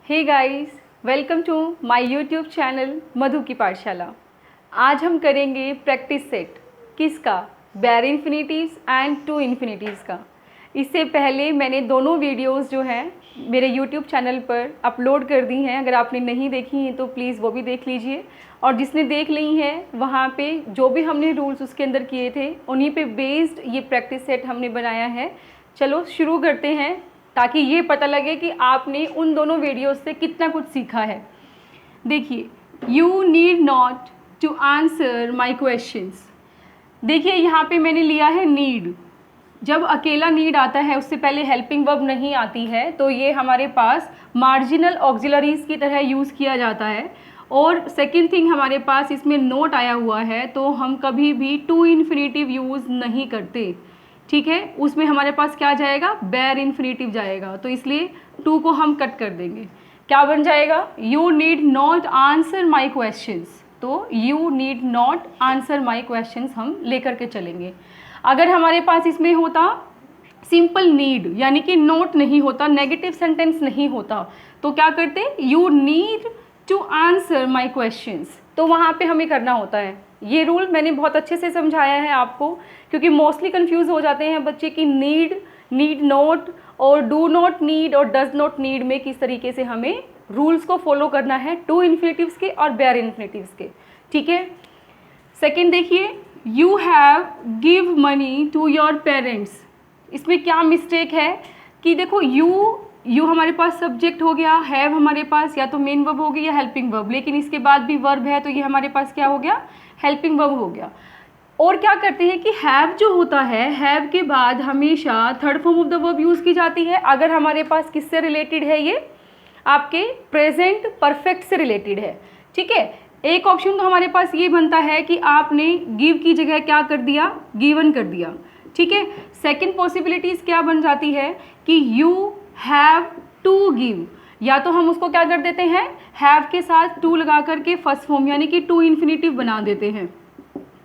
Hey guys, welcome to my YouTube channel Madhu की पाठशाला। आज हम करेंगे प्रैक्टिस सेट किसका, bare infinitives and to infinitives का। इससे पहले मैंने दोनों वीडियोस जो हैं मेरे यूट्यूब चैनल पर अपलोड कर दी हैं। अगर आपने नहीं देखी हैं तो प्लीज़ वो भी देख लीजिए, और जिसने देख ली हैं वहाँ पे जो भी हमने रूल्स उसके अंदर किए थे उन्हीं पे बेस्ड ये प्रैक्टिस सेट हमने बनाया है। चलो शुरू करते हैं, ताकि ये पता लगे कि आपने उन दोनों वीडियोस से कितना कुछ सीखा है। देखिए, you need not to answer my questions. देखिए यहाँ पे मैंने लिया है नीड। जब अकेला नीड आता है, उससे पहले हेल्पिंग वर्ब नहीं आती है, तो ये हमारे पास मार्जिनल ऑक्सिलरीज की तरह यूज़ किया जाता है। और सेकंड थिंग, हमारे पास इसमें नोट आया हुआ है, तो हम कभी भी टू इन्फिनिटिव यूज़ नहीं करते। ठीक है, उसमें हमारे पास क्या जाएगा, बेयर इन्फिनिटिव जाएगा, तो इसलिए टू को हम कट कर देंगे। क्या बन जाएगा, you need not answer my questions. तो you need not answer my questions हम लेकर के चलेंगे। अगर हमारे पास इसमें होता सिंपल नीड, यानी कि नोट नहीं होता, नेगेटिव सेंटेंस नहीं होता, तो क्या करते, you need to answer my questions, तो वहाँ पे हमें करना होता है। ये रूल मैंने बहुत अच्छे से समझाया है आपको, क्योंकि मोस्टली कंफ्यूज हो जाते हैं बच्चे की नीड, नीड नॉट और डू नॉट नीड और डज नॉट नीड में किस तरीके से हमें रूल्स को फॉलो करना है टू इन्फिनिटिव्स के और बेयर इन्फिनिटिव्स के। ठीक है, सेकेंड देखिए, you have give money to your parents. इसमें क्या मिस्टेक है कि देखो, यू हमारे पास सब्जेक्ट हो गया, हैव हमारे पास या तो मेन वर्ब हो गया या हेल्पिंग वर्ब, लेकिन इसके बाद भी वर्ब है, तो ये हमारे पास क्या हो गया, हेल्पिंग वर्ब हो गया। और क्या करते हैं कि हैव जो होता है, हैव के बाद हमेशा third form of the verb use की जाती है। अगर हमारे पास किससे रिलेटेड है, ये आपके प्रेजेंट परफेक्ट से रिलेटेड है। ठीक है, एक ऑप्शन तो हमारे पास ये बनता है कि आपने गिव की जगह क्या कर दिया, गिवन कर दिया। ठीक है, सेकेंड पॉसिबिलिटीज़ क्या बन जाती है कि यू हैव टू गिव, या तो हम उसको क्या कर देते हैं, हैव के साथ टू लगा करके फर्स्ट फॉर्म यानी कि टू इन्फिनिटिव बना देते हैं।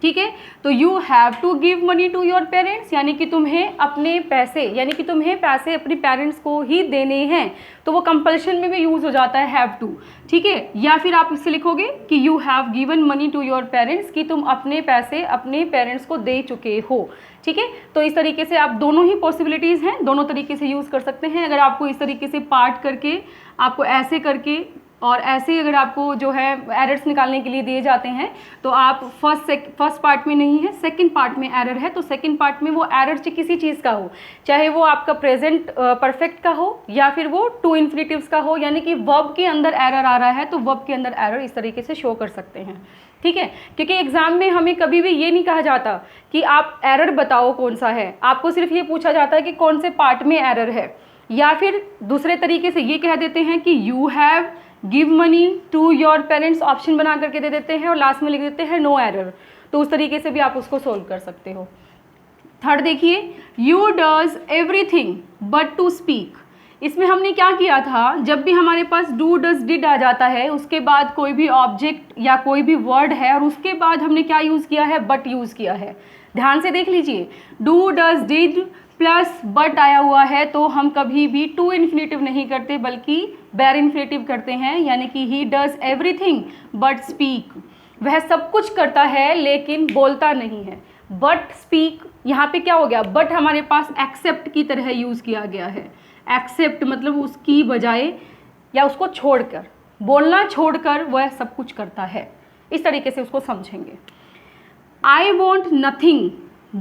ठीक है, तो you have to give money to your parents, यानी कि तुम्हें अपने पैसे, यानी कि तुम्हें पैसे अपने पेरेंट्स को ही देने हैं, तो वो कंपल्शन में भी यूज़ हो जाता है हैव टू। ठीक है, या फिर आप इससे लिखोगे कि you have given money to your parents, कि तुम अपने पैसे अपने पेरेंट्स को दे चुके हो। ठीक है, तो इस तरीके से आप दोनों ही पॉसिबिलिटीज़ हैं, दोनों तरीके से यूज़ कर सकते हैं। अगर आपको इस तरीके से पार्ट करके, आपको ऐसे करके और ऐसे अगर आपको जो है एरर्स निकालने के लिए दिए जाते हैं, तो आप फर्स्ट पार्ट में नहीं है, सेकंड पार्ट में एरर है, तो सेकंड पार्ट में वो एरर किसी चीज़ का हो, चाहे वो आपका प्रेजेंट परफेक्ट का हो या फिर वो टू इन्फिनिटिव्स का हो, यानी कि वर्ब के अंदर एरर आ रहा है तो वर्ब के अंदर एरर इस तरीके से शो कर सकते हैं। ठीक है, क्योंकि एग्जाम में हमें कभी भी ये नहीं कहा जाता कि आप एरर बताओ कौन सा है, आपको सिर्फ ये पूछा जाता है कि कौन से पार्ट में एरर है, या फिर दूसरे तरीके से ये कह देते हैं कि you have give money to your parents, option बना करके दे देते हैं और लास्ट में लिख देते हैं नो एरर, तो उस तरीके से भी आप उसको सोल्व कर सकते हो। थर्ड देखिए, you does everything but to speak. इसमें हमने क्या किया था, जब भी हमारे पास डू डज डिड आ जाता है, उसके बाद कोई भी ऑब्जेक्ट या कोई भी वर्ड है और उसके बाद हमने क्या यूज़ किया है, बट यूज़ किया है। ध्यान से देख लीजिए, do does did plus but आया हुआ है, तो हम कभी भी टू इन्फिनिटिव नहीं करते बल्कि बेयर इन्फिनिटिव करते हैं, यानी कि he does everything but speak. वह सब कुछ करता है लेकिन बोलता नहीं है। बट स्पीक, यहाँ पे क्या हो गया, बट हमारे पास एक्सेप्ट की तरह यूज़ किया गया है। एक्सेप्ट मतलब उसकी बजाय या उसको छोड़कर, बोलना छोड़कर वह सब कुछ करता है, इस तरीके से उसको समझेंगे। आई want nothing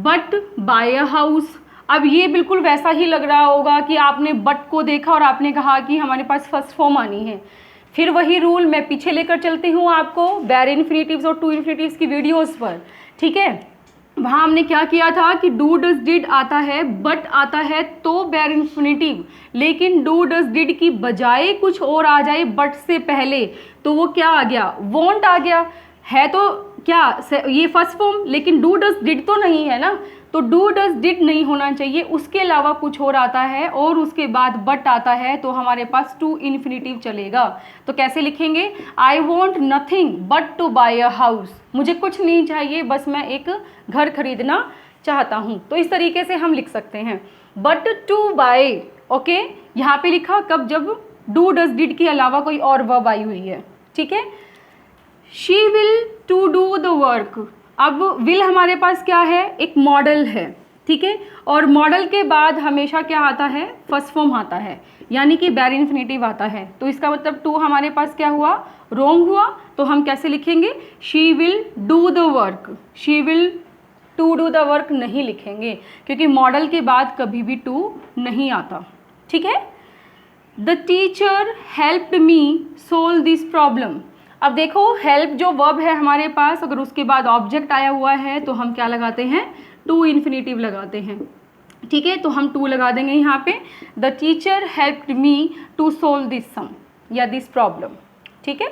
but by a house. अब ये बिल्कुल वैसा ही लग रहा होगा कि आपने बट को देखा और आपने कहा कि हमारे पास फर्स्ट फॉर्म आनी है। फिर वही रूल मैं पीछे लेकर चलती हूँ आपको बेयर इन्फिनिटिव्स और टू इन्फिनिटिव्स की वीडियोस पर। ठीक है, वहाँ हमने क्या किया था कि डू डज डिड आता है, बट आता है तो बेयर इन्फिनिटिव, लेकिन डू डज डिड की बजाय कुछ और आ जाए बट से पहले, तो वो क्या आ गया, वॉन्ट आ गया। है तो क्या ये फर्स्ट फॉर्म, लेकिन डू डज डिड तो नहीं है ना, तो डू डज डिड नहीं होना चाहिए, उसके अलावा कुछ और आता है और उसके बाद बट आता है, तो हमारे पास टू इन्फिनिटिव चलेगा। तो कैसे लिखेंगे, I want nothing but to buy a house. मुझे कुछ नहीं चाहिए, बस मैं एक घर खरीदना चाहता हूँ, तो इस तरीके से हम लिख सकते हैं। बट टू बाय, ओके, यहाँ पे लिखा कब, जब डू डज डिड के अलावा कोई और वर्ब आई हुई है, ठीक है। She will to do the work, अब विल हमारे पास क्या है, एक मॉडल है, ठीक है, और मॉडल के बाद हमेशा क्या आता है, फर्स्ट फॉर्म आता है, यानी कि बैर इन्फिनेटिव आता है। तो इसका मतलब टू हमारे पास क्या हुआ, रॉन्ग हुआ। तो हम कैसे लिखेंगे, she will do the work, she will to do the work नहीं लिखेंगे, क्योंकि मॉडल के बाद कभी भी टू नहीं आता, ठीक है। The teacher helped me solve this problem, अब देखो हेल्प जो वर्ब है हमारे पास, अगर उसके बाद ऑब्जेक्ट आया हुआ है तो हम क्या लगाते हैं, टू इन्फिनेटिव लगाते हैं, ठीक है। तो हम टू लगा देंगे यहाँ पे, the teacher helped me to solve this sum या दिस प्रॉब्लम, ठीक है।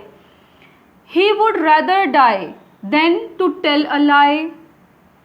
He would rather die than to tell a lie,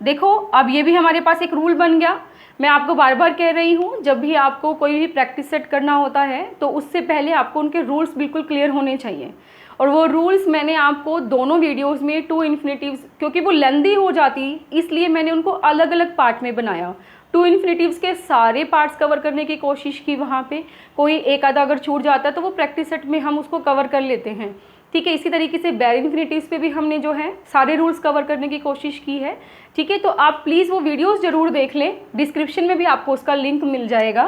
देखो अब ये भी हमारे पास एक रूल बन गया। मैं आपको बार बार कह रही हूँ, जब भी आपको कोई भी प्रैक्टिस सेट करना होता है तो उससे पहले आपको उनके रूल्स बिल्कुल क्लियर होने चाहिए, और वो रूल्स मैंने आपको दोनों वीडियोस में टू इन्फिनेटिव्स, क्योंकि वो लेंदी हो जाती इसलिए मैंने उनको अलग अलग पार्ट में बनाया। टू इन्फिनेटिव्स के सारे पार्ट्स कवर करने की कोशिश की, वहाँ पे कोई एक आधा अगर छूट जाता है तो वो प्रैक्टिस सेट में हम उसको कवर कर लेते हैं, ठीक है। इसी तरीके से बैर इन्फिनेटिव्स पे भी हमने जो है सारे रूल्स कवर करने की कोशिश की है, ठीक है। तो आप प्लीज़ वो वीडियोस ज़रूर देख लें, डिस्क्रिप्शन में भी आपको उसका लिंक मिल जाएगा।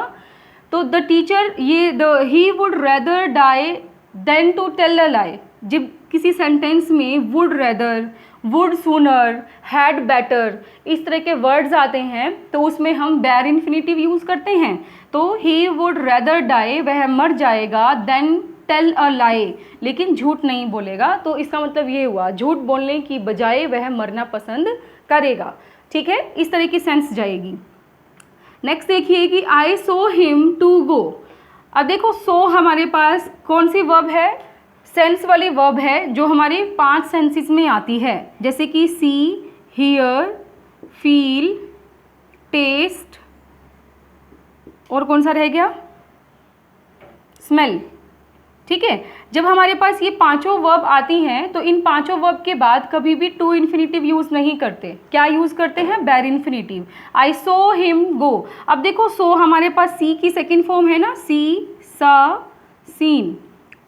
तो द टीचर, ये he would rather die than to tell a lie, जब किसी सेंटेंस में would rather, would sooner, had better इस तरह के वर्ड्स आते हैं तो उसमें हम बैर इन्फिनेटिव यूज़ करते हैं। तो ही वुड रेदर डाई, वह मर जाएगा, देन टेल अ लाई, लेकिन झूठ नहीं बोलेगा। तो इसका मतलब ये हुआ झूठ बोलने की बजाय वह मरना पसंद करेगा, ठीक है, इस तरह की सेंस जाएगी। नेक्स्ट देखिए कि आई सो हिम टू गो, अब देखो सो हमारे पास कौन सी वर्ब है, सेंस वाली वर्ब है जो हमारे 5 सेंसेस में आती है, जैसे कि सी, हियर, फील, टेस्ट, और कौन सा रह गया, स्मेल, ठीक है। जब हमारे पास ये पांचों वर्ब आती हैं तो इन पांचों वर्ब के बाद कभी भी टू इन्फिनेटिव यूज़ नहीं करते, क्या यूज़ करते हैं, बैर इन्फिनेटिव। आई सो हिम गो, अब देखो सो हमारे पास सी की सेकेंड फॉर्म है ना, सी, सा, सीन,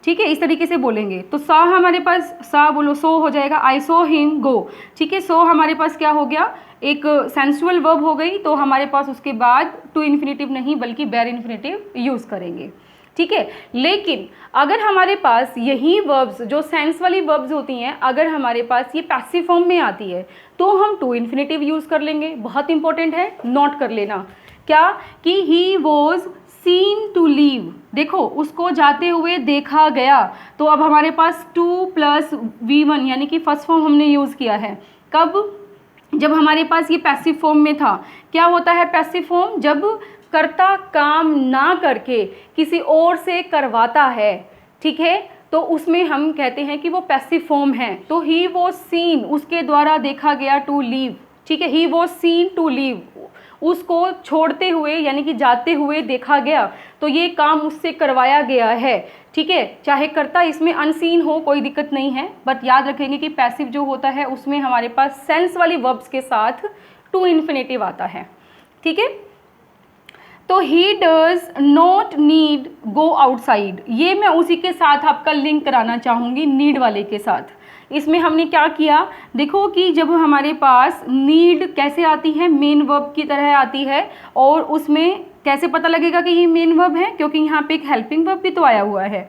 ठीक है, इस तरीके से बोलेंगे। तो सा हमारे पास, सा बोलो, सो हो जाएगा आई सो हिम गो, ठीक है। सो हमारे पास क्या हो गया, एक सेंसुअल वर्ब हो गई, तो हमारे पास उसके बाद टू इन्फिनेटिव नहीं बल्कि बैर इन्फिनेटिव यूज़ करेंगे, ठीक है। लेकिन अगर हमारे पास यही वर्ब्स जो सेंस वाली वर्ब्स होती हैं, अगर हमारे पास ये पैसिव फॉर्म में आती है तो हम टू इन्फिनेटिव यूज़ कर लेंगे। बहुत इंपॉर्टेंट है, नोट कर लेना, क्या कि he was seen to leave, देखो उसको जाते हुए देखा गया, तो अब हमारे पास 2 + V1 यानी कि फर्स्ट फॉर्म हमने यूज़ किया है। कब, जब हमारे पास ये पैसिव फॉर्म में था। क्या होता है पैसिव फॉर्म, जब कर्ता काम ना करके किसी और से करवाता है, ठीक है, तो उसमें हम कहते हैं कि वो पैसिव फॉर्म है। तो ही वॉज सीन, उसके द्वारा देखा गया, टू लीव, ठीक है, he was seen to leave, उसको छोड़ते हुए यानी कि जाते हुए देखा गया, तो ये काम उससे करवाया गया है, ठीक है। चाहे कर्ता इसमें अनसीन हो कोई दिक्कत नहीं है, बट याद रखेंगे कि पैसिव जो होता है उसमें हमारे पास सेंस वाली वर्ब्स के साथ टू इन्फिनेटिव आता है, ठीक है। तो he does not need go outside, ये मैं उसी के साथ आपका लिंक कराना चाहूँगी, नीड वाले के साथ। इसमें हमने क्या किया, देखो कि जब हमारे पास नीड कैसे आती है, मेन वर्ब की तरह आती है, और उसमें कैसे पता लगेगा कि ये मेन वर्ब है, क्योंकि यहाँ पे एक हेल्पिंग वर्ब भी तो आया हुआ है।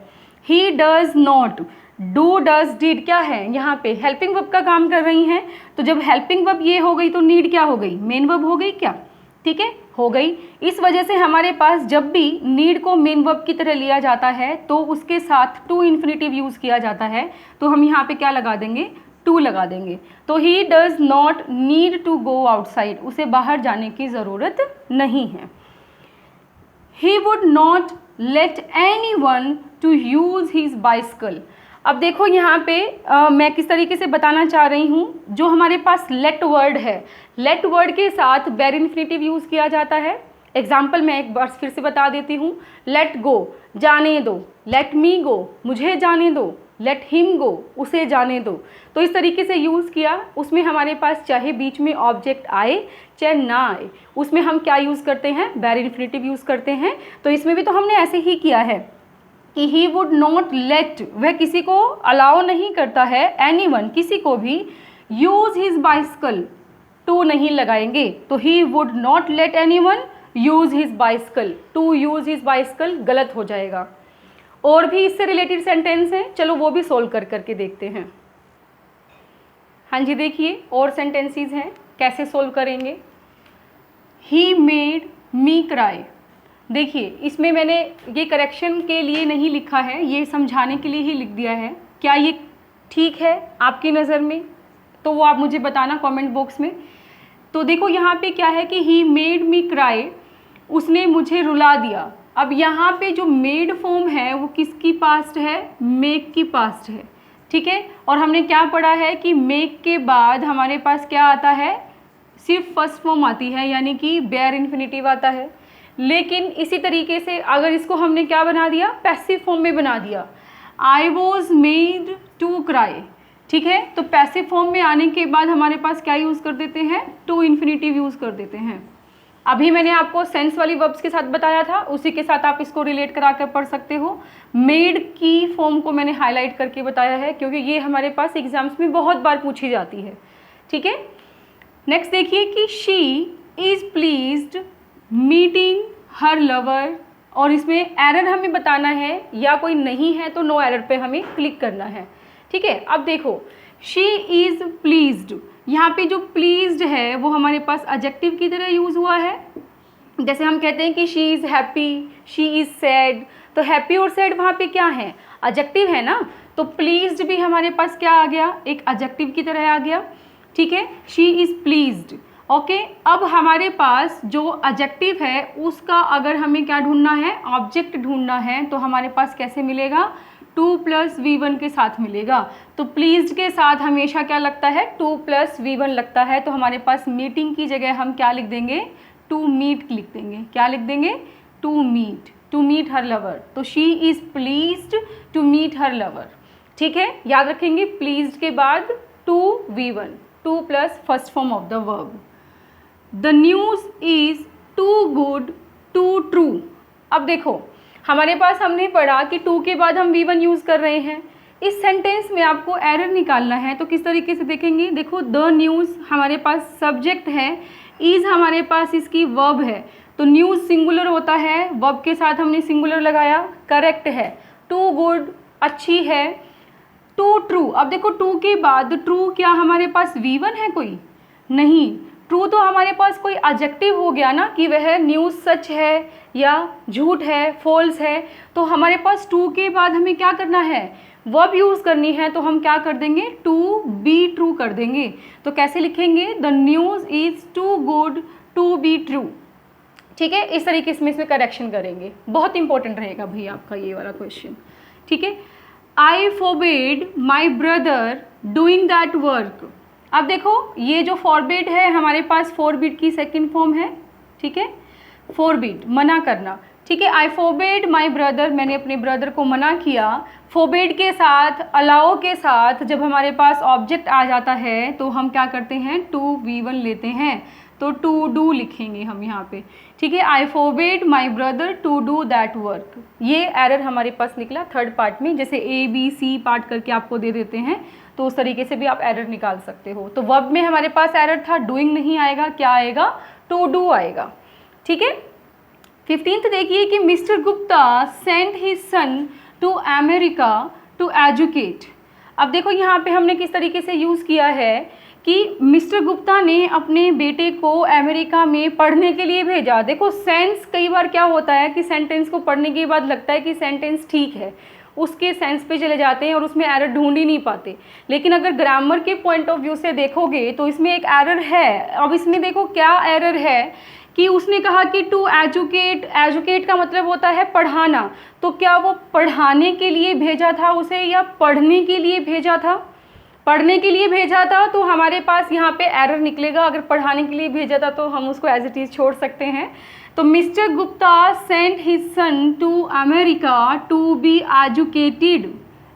ही does not, do does did क्या है, यहाँ पे हेल्पिंग वर्ब का काम कर रही हैं, तो जब हेल्पिंग वर्ब ये हो गई तो नीड क्या हो गई, मेन वर्ब हो गई क्या, ठीक है, हो गई। इस वजह से हमारे पास जब भी नीड को मेन वर्ब की तरह लिया जाता है तो उसके साथ टू इन्फिनेटिव यूज़ किया जाता है, तो हम यहाँ पे क्या लगा देंगे, टू लगा देंगे। तो he does not need to go outside, उसे बाहर जाने की ज़रूरत नहीं है। He would not let anyone to use his bicycle, अब देखो यहाँ पे मैं किस तरीके से बताना चाह रही हूँ, जो हमारे पास लेट वर्ड है, लेट वर्ड के साथ बैर इन्फिनेटिव यूज़ किया जाता है। एग्जाम्पल मैं एक बार फिर से बता देती हूँ, लेट गो, जाने दो, लेट मी गो, मुझे जाने दो, लेट हिम गो, उसे जाने दो। तो इस तरीके से यूज़ किया, उसमें हमारे पास चाहे बीच में ऑब्जेक्ट आए चाहे ना आए, उसमें हम क्या यूज़ करते हैं, बैर इन्फिनेटिव यूज़ करते हैं। तो इसमें भी तो हमने ऐसे ही किया है कि ही वुड नॉट लेट, वह किसी को अलाउ नहीं करता है, एनीवन किसी को भी, यूज हिज बाइसिकल, टू नहीं लगाएंगे तो he would not let anyone use his bicycle, to use his bicycle गलत हो जाएगा। और भी इससे रिलेटेड सेंटेंस हैं, चलो वो भी सोल्व कर करके देखते हैं। हाँ जी देखिए और सेंटेंसेस हैं, कैसे सोल्व करेंगे। ही मेड मी क्राई, देखिए इसमें मैंने ये करेक्शन के लिए नहीं लिखा है, ये समझाने के लिए ही लिख दिया है। क्या ये ठीक है आपकी नज़र में? तो वो आप मुझे बताना कमेंट बॉक्स में। तो देखो यहाँ पे क्या है कि ही मेड मी क्राई, उसने मुझे रुला दिया। अब यहाँ पे जो मेड फॉर्म है वो किसकी पास्ट है? मेक की पास्ट है, ठीक है। और हमने क्या पढ़ा है कि मेक के बाद हमारे पास क्या आता है? सिर्फ फर्स्ट फॉर्म आती है, यानी कि बेयर इन्फिनिटिव आता है। लेकिन इसी तरीके से अगर इसको हमने क्या बना दिया? पैसिव फॉर्म में बना दिया, I was made to cry, ठीक है। तो पैसिव फॉर्म में आने के बाद हमारे पास क्या यूज़ कर देते हैं? टू इन्फिनिटिव यूज़ कर देते हैं। अभी मैंने आपको सेंस वाली वर्ब्स के साथ बताया था, उसी के साथ आप इसको रिलेट करा कर पढ़ सकते हो। मेड की फॉर्म को मैंने हाईलाइट करके बताया है क्योंकि ये हमारे पास एग्जाम्स में बहुत बार पूछी जाती है, ठीक है। नेक्स्ट देखिए कि she is pleased meeting her lover, और इसमें एरर हमें बताना है या कोई नहीं है तो नो एरर पे हमें क्लिक करना है, ठीक है। अब देखो शी इज़ प्लीज्ड, यहाँ पे जो प्लीज्ड है वो हमारे पास एडजेक्टिव की तरह यूज़ हुआ है। जैसे हम कहते हैं कि she is happy, she is sad, तो हैप्पी और सैड वहाँ पे क्या है? एडजेक्टिव है ना। तो प्लीज्ड भी हमारे पास क्या आ गया? एक एडजेक्टिव की तरह आ गया, ठीक है। She is pleased, okay. अब हमारे पास जो एडजेक्टिव है उसका अगर हमें क्या ढूंढना है? ऑब्जेक्ट ढूंढना है, तो हमारे पास कैसे मिलेगा? 2 + V1 के साथ मिलेगा। तो प्लीज्ड के साथ हमेशा क्या लगता है? 2 + V1 लगता है। तो हमारे पास मीटिंग की जगह हम क्या लिख देंगे? टू मीट लिख देंगे। क्या लिख देंगे? To meet her lover. तो she is pleased to meet her lover, ठीक है। याद रखेंगे प्लीज्ड के बाद 2 V1, 2 + first form of the verb. The news is too good to true. अब देखो हमारे पास हमने पढ़ा कि टू के बाद हम V1 यूज़ कर रहे हैं। इस सेंटेंस में आपको एरर निकालना है, तो किस तरीके से देखेंगे? देखो द न्यूज़ हमारे पास सब्जेक्ट है, इज़ हमारे पास इसकी वर्ब है, तो न्यूज़ सिंगुलर होता है, वर्ब के साथ हमने सिंगुलर लगाया, करेक्ट है। टू गुड अच्छी है, टू ट्रू। अब देखो टू के बाद ट्रू क्या हमारे पास V1 है? कोई नहीं। ट्रू तो हमारे पास कोई एडजेक्टिव हो गया ना, कि वह न्यूज़ सच है या झूठ है, फॉल्स है। तो हमारे पास टू के बाद हमें क्या करना है? वर्ब यूज़ करनी है, तो हम क्या कर देंगे? टू बी ट्रू कर देंगे। तो कैसे लिखेंगे? The news is too good to be true, ठीक है। इस तरीके से इसमें करेक्शन करेंगे, बहुत इंपॉर्टेंट रहेगा भैया आपका ये वाला क्वेश्चन, ठीक है। I forbid my brother doing that work. अब देखो ये जो फॉरबिड है हमारे पास फोरबिड की सेकंड फॉर्म है, ठीक है। फोरबिड मना करना, ठीक है। आई फोरबिड माई ब्रदर, मैंने अपने ब्रदर को मना किया। फोरबिड के साथ अलाउ के साथ जब हमारे पास ऑब्जेक्ट आ जाता है तो हम क्या करते हैं? 2 V1 लेते हैं, तो टू डू लिखेंगे हम यहाँ पे, ठीक है। I forbid my brother to do that work. ये एरर हमारे पास निकला थर्ड पार्ट में, जैसे ABC पार्ट करके आपको दे देते हैं, तो उस तरीके से भी आप एरर निकाल सकते हो। तो वर्ब में हमारे पास एरर था, डूइंग नहीं आएगा, क्या आएगा? टू डू आएगा, ठीक है। 15th देखिए कि mister Gupta sent his son to America to educate. अब देखो यहाँ पे हमने किस तरीके से यूज़ किया है कि मिस्टर गुप्ता ने अपने बेटे को अमेरिका में पढ़ने के लिए भेजा। देखो सेंस कई बार क्या होता है कि सेंटेंस को पढ़ने के बाद लगता है कि सेंटेंस ठीक है, उसके सेंस पे चले जाते हैं और उसमें एरर ढूंढ ही नहीं पाते। लेकिन अगर ग्रामर के पॉइंट ऑफ व्यू से देखोगे तो इसमें एक एरर है। अब इसमें देखो क्या एरर है कि उसने कहा कि टू एजुकेट, एजुकेट का मतलब होता है पढ़ाना, तो क्या वो पढ़ाने के लिए भेजा था उसे या पढ़ने के लिए भेजा था? पढ़ने के लिए भेजा था, तो हमारे पास यहाँ पे एरर निकलेगा। अगर पढ़ाने के लिए भेजा था तो हम उसको एज इट इज़ छोड़ सकते हैं। तो mister Gupta sent his son to America to be educated,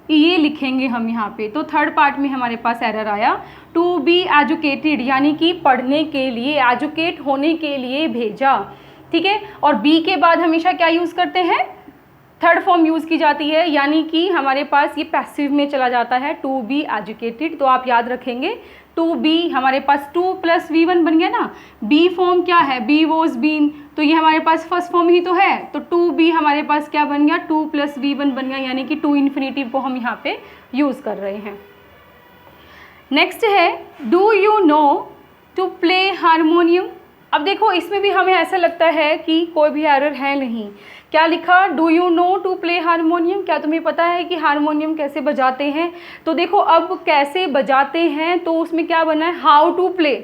ये लिखेंगे हम यहाँ पे। तो थर्ड पार्ट में हमारे पास एरर आया, टू बी एजुकेटेड यानी कि पढ़ने के लिए, एजुकेट होने के लिए भेजा, ठीक है। और बी के बाद हमेशा क्या यूज़ करते हैं? थर्ड फॉर्म यूज़ की जाती है, यानी कि हमारे पास ये पैसिव में चला जाता है, टू बी एजुकेटेड। तो आप याद रखेंगे टू बी हमारे पास 2 + V1 बन गया ना। बी फॉर्म क्या है, बी वॉज बीन, तो ये हमारे पास फर्स्ट फॉर्म ही तो है, तो टू बी हमारे पास क्या बन गया, 2 + V1 बन गया, यानी कि टू इन्फिनेटिव को हम यहाँ पे यूज़ कर रहे हैं। नेक्स्ट है do you know to play harmonium. अब देखो इसमें भी हमें ऐसा लगता है कि कोई भी एरर है नहीं। क्या लिखा, do you know to play harmonium, क्या तुम्हें पता है कि हारमोनियम कैसे बजाते हैं। तो देखो अब कैसे बजाते हैं, तो उसमें क्या बना है, हाउ टू प्ले।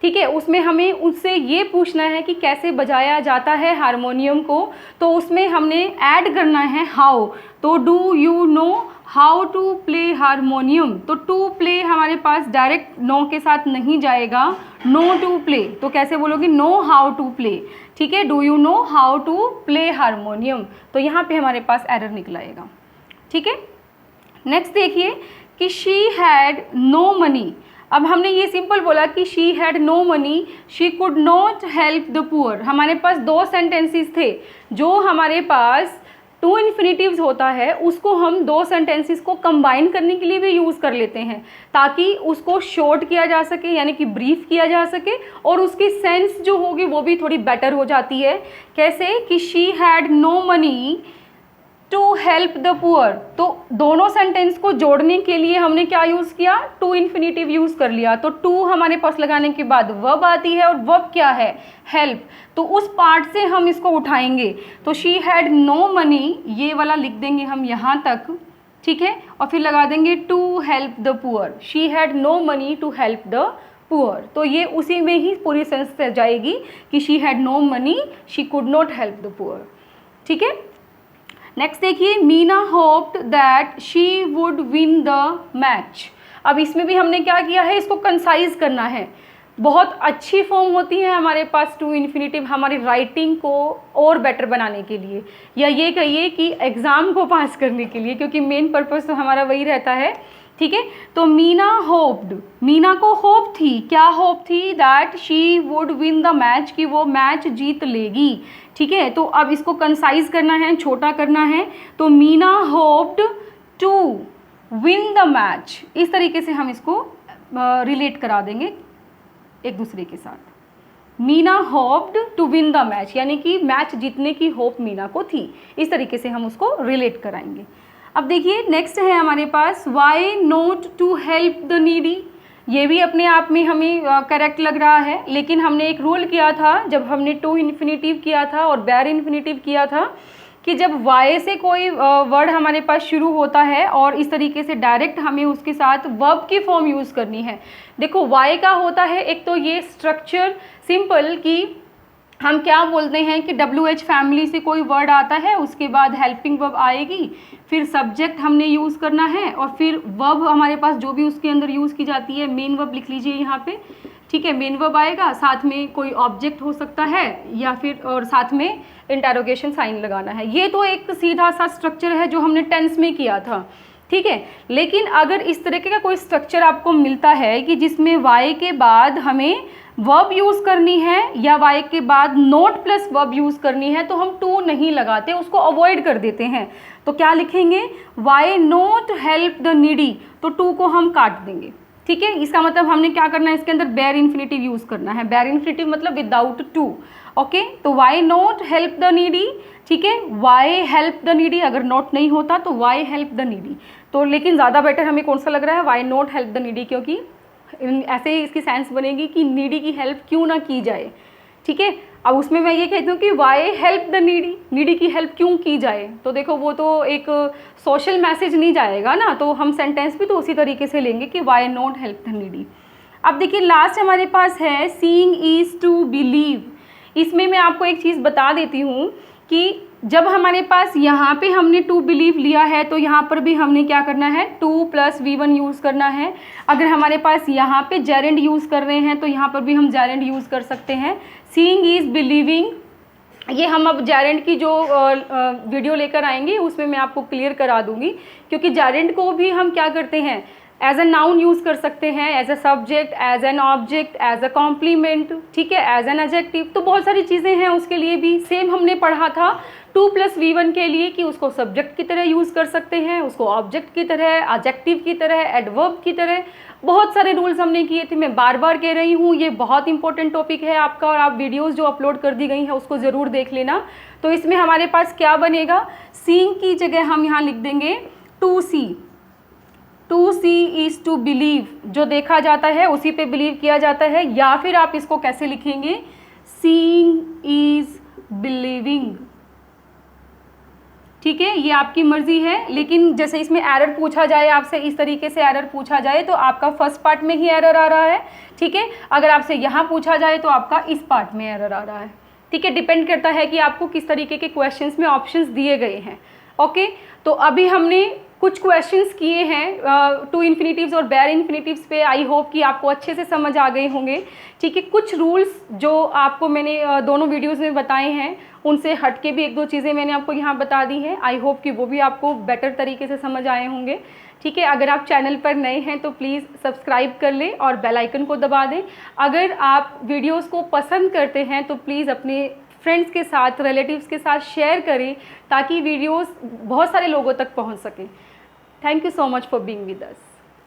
ठीक है, उसमें हमें उससे ये पूछना है कि कैसे बजाया जाता है हारमोनियम को, तो उसमें हमने ऐड करना है हाउ। तो do you know how to play harmonium, तो टू प्ले हमारे पास डायरेक्ट नो के साथ नहीं जाएगा, नो टू प्ले, तो कैसे बोलोगे, नो हाउ टू प्ले। ठीक है, do you know how to play harmonium, तो यहाँ पे हमारे पास एरर निकलाएगा। ठीक है, नेक्स्ट देखिए कि शी हैड नो मनी। अब हमने ये सिंपल बोला कि she had no money, she could not help the poor. हमारे पास 2 सेंटेंसेस थे, जो हमारे पास टू इन्फिनेटिव्स होता है उसको हम 2 सेंटेंसेस को कंबाइन करने के लिए भी यूज़ कर लेते हैं, ताकि उसको शॉर्ट किया जा सके, यानी कि ब्रीफ किया जा सके, और उसकी सेंस जो होगी वो भी थोड़ी बेटर हो जाती है। कैसे कि she had no money to help the poor, तो दोनों सेंटेंस को जोड़ने के लिए हमने क्या यूज़ किया, टू इन्फिनेटिव यूज़ कर लिया। तो टू हमारे पास लगाने के बाद वर्ब आती है, और वर्ब क्या है, हेल्प, तो उस पार्ट से हम इसको उठाएंगे। तो शी हैड नो मनी, ये वाला लिख देंगे हम यहाँ तक, ठीक है, और फिर लगा देंगे to help the poor, she had no money to help the poor, तो ये उसी में ही पूरी सेंस से जाएगी कि she had no money, she could not help the poor. ठीक है, नेक्स्ट देखिए, Meena hoped that she would win the match. अब इसमें भी हमने क्या किया है, इसको कंसाइज करना है। बहुत अच्छी फॉर्म होती है हमारे पास टू इन्फिनेटिव हमारी राइटिंग को और बेटर बनाने के लिए, या ये कहिए कि एग्ज़ाम को पास करने के लिए, क्योंकि मेन पर्पस तो हमारा वही रहता है। ठीक है, तो मीना होप्ड, मीना को होप थी, क्या होप थी, that she would win the match, कि वो मैच जीत लेगी। ठीक है, तो अब इसको कंसाइज करना है, छोटा करना है, तो Meena hoped to win the match, इस तरीके से हम इसको रिलेट करा देंगे एक दूसरे के साथ। Meena hoped to win the match, यानी कि मैच जीतने की होप मीना को थी, इस तरीके से हम उसको रिलेट कराएंगे। अब देखिए नेक्स्ट है हमारे पास, why not to help the needy. ये भी अपने आप में हमें करेक्ट लग रहा है, लेकिन हमने एक रूल किया था जब हमने टू इन्फिनेटिव किया था और बैर इन्फिनेटिव किया था, कि जब वाई से कोई वर्ड हमारे पास शुरू होता है और इस तरीके से डायरेक्ट हमें उसके साथ वर्ब की फॉर्म यूज़ करनी है। देखो वाई का होता है एक तो ये स्ट्रक्चर सिंपल, कि हम क्या बोलते हैं कि WH फैमिली से कोई वर्ड आता है, उसके बाद हेल्पिंग वर्ब आएगी, फिर सब्जेक्ट हमने यूज़ करना है, और फिर वर्ब हमारे पास जो भी उसके अंदर यूज़ की जाती है, मेन वर्ब लिख लीजिए यहाँ पे। ठीक है, मेन वर्ब आएगा, साथ में कोई ऑब्जेक्ट हो सकता है, या फिर और साथ में इंटरोगेशन साइन लगाना है। ये तो एक सीधा सा स्ट्रक्चर है जो हमने टेंस में किया था। ठीक है, लेकिन अगर इस तरीके का कोई स्ट्रक्चर आपको मिलता है कि जिसमें वाई के बाद हमें वर्ब यूज़ करनी है या वाई के बाद नोट प्लस वर्ब यूज़ करनी है, तो हम टू नहीं लगाते, उसको अवॉइड कर देते हैं। तो क्या लिखेंगे, why not help the needy, तो टू को हम काट देंगे। ठीक है, इसका मतलब हमने क्या करना है, इसके अंदर बैर इन्फिनेटिव यूज़ करना है। बैर इन्फिनेटिव मतलब विदाउट टू। ओके, तो why not help the needy. ठीक है, वाई हेल्प द नीडी, अगर नॉट नहीं होता तो वाई हेल्प द नीडी, तो लेकिन ज़्यादा बेटर हमें कौन सा लग रहा है, why not help the needy, क्योंकि ऐसे ही इसकी सेंस बनेगी कि नीडी की हेल्प क्यों ना की जाए। ठीक है, अब उसमें मैं ये कहती हूँ कि why help the needy, needy की हेल्प क्यों की जाए, तो देखो वो तो एक सोशल मैसेज नहीं जाएगा ना, तो हम सेंटेंस भी तो उसी तरीके से लेंगे कि why not help the needy. अब देखिए लास्ट हमारे पास है सीइंग इज़ टू बिलीव। इसमें मैं आपको एक चीज़ बता देती हूँ कि जब हमारे पास यहाँ पे हमने टू बिलीव लिया है, तो यहाँ पर भी हमने क्या करना है, 2 + V1 यूज़ करना है। अगर हमारे पास यहाँ पे जेरेंड यूज़ कर रहे हैं, तो यहाँ पर भी हम जेरेंड यूज़ कर सकते हैं। सीइंग इज़ बिलीविंग, ये हम अब जेरेंड की जो वीडियो लेकर आएंगे उसमें मैं आपको क्लियर करा दूँगी, क्योंकि जेरेंड को भी हम क्या करते हैं, एज अ नाउन यूज़ कर सकते हैं, as a subject, as an object, as a complement, ठीक है, एज एन एडजेक्टिव। तो बहुत सारी चीज़ें हैं उसके लिए भी। सेम हमने पढ़ा था 2+V1 के लिए कि उसको सब्जेक्ट की तरह यूज़ कर सकते हैं, उसको ऑब्जेक्ट की तरह, एडजेक्टिव की तरह, एडवर्ब की तरह। बहुत सारे रूल्स हमने किए थे। मैं बार बार कह रही हूँ, ये बहुत इंपॉर्टेंट टॉपिक है आपका, और आप वीडियोज़ जो अपलोड कर दी गई हैं उसको ज़रूर देख लेना। तो इसमें हमारे पास क्या बनेगा, सीइंग की जगह हम यहाँ लिख देंगे to see. To see is to believe, जो देखा जाता है उसी पे बिलीव किया जाता है। या फिर आप इसको कैसे लिखेंगे, सीइंग इज बिलीविंग, ठीक है, ये आपकी मर्जी है। लेकिन जैसे इसमें एरर पूछा जाए आपसे, इस तरीके से एरर पूछा जाए तो आपका फर्स्ट पार्ट में ही एरर आ रहा है, ठीक है। अगर आपसे यहाँ पूछा जाए तो आपका इस पार्ट में एरर आ रहा है, ठीक है। डिपेंड करता है कि आपको किस तरीके के क्वेश्चंस में ऑप्शंस दिए गए हैं। ओके, तो अभी हमने कुछ क्वेश्चंस किए हैं टू इन्फिनिटिव्स और बेयर इन्फिनिटिव्स पे। आई होप कि आपको अच्छे से समझ आ गए होंगे, ठीक है। कुछ रूल्स जो आपको मैंने दोनों वीडियोस में बताए हैं, उनसे हट के भी एक दो चीज़ें मैंने आपको यहाँ बता दी हैं। आई होप कि वो भी आपको बेटर तरीके से समझ आए होंगे, ठीक है। अगर आप चैनल पर नए हैं तो प्लीज़ सब्सक्राइब कर लें और बेल आइकन को दबा दें। अगर आप वीडियोस को पसंद करते हैं तो प्लीज़ अपने फ्रेंड्स के साथ, रिलेटिव्स के साथ शेयर करें, ताकि वीडियोस बहुत सारे लोगों तक पहुंच सकें। Thank you so much for being with us.